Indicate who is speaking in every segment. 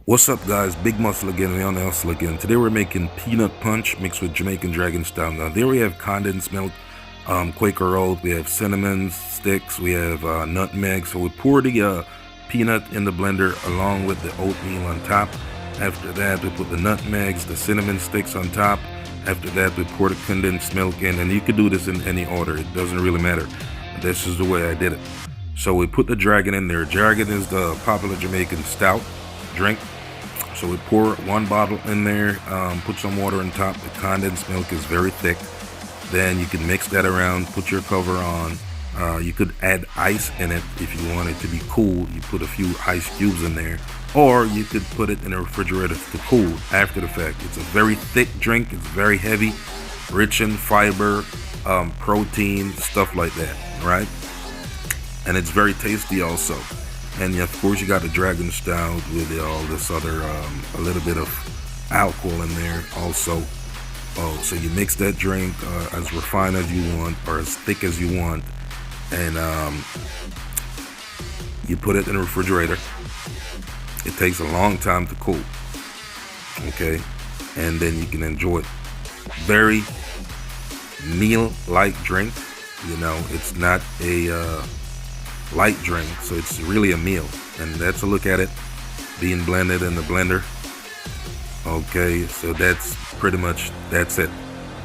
Speaker 1: What's up, guys? Big Muscle again, we on the hustle again. Today we're making peanut punch mixed with Jamaican Dragon Stout. Now there we have Condense milk, Quaker oat, we have cinnamon sticks, we have nutmeg. So we pour the peanut in the blender along with the oatmeal on top. After that we put the nutmegs, the cinnamon sticks on top. After that we pour the condensed milk in, and you could do this in any order, it doesn't really matter. This is the way I did it. So we put the Dragon in there. Dragon is the popular Jamaican stout drink. So we pour one bottle in there, put some water on top. The condensed milk is very thick. Then you can mix that around, put your cover on. You could add ice in it if you want it to be cool. You put a few ice cubes in there, or you could put it in the refrigerator to cool after the fact. It's a very thick drink. It's very heavy, rich in fiber, protein, stuff like that, right? And it's very tasty also. And of course you got the Dragon Stout with all this other, a little bit of alcohol in there also. Oh, so you mix that drink as refined as you want, or as thick as you want, and you put it in the refrigerator. It takes a long time to cool, okay? And then you can enjoy it. Very meal-like drink, you know, it's not a light drink, so it's really a meal. And that's a look at it being blended in the blender. Okay, so that's pretty much that's it.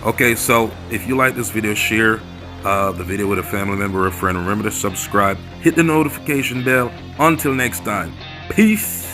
Speaker 1: Okay, so if you like this video, share the video with a family member or a friend. Remember to subscribe, hit the notification bell. Until next time, peace.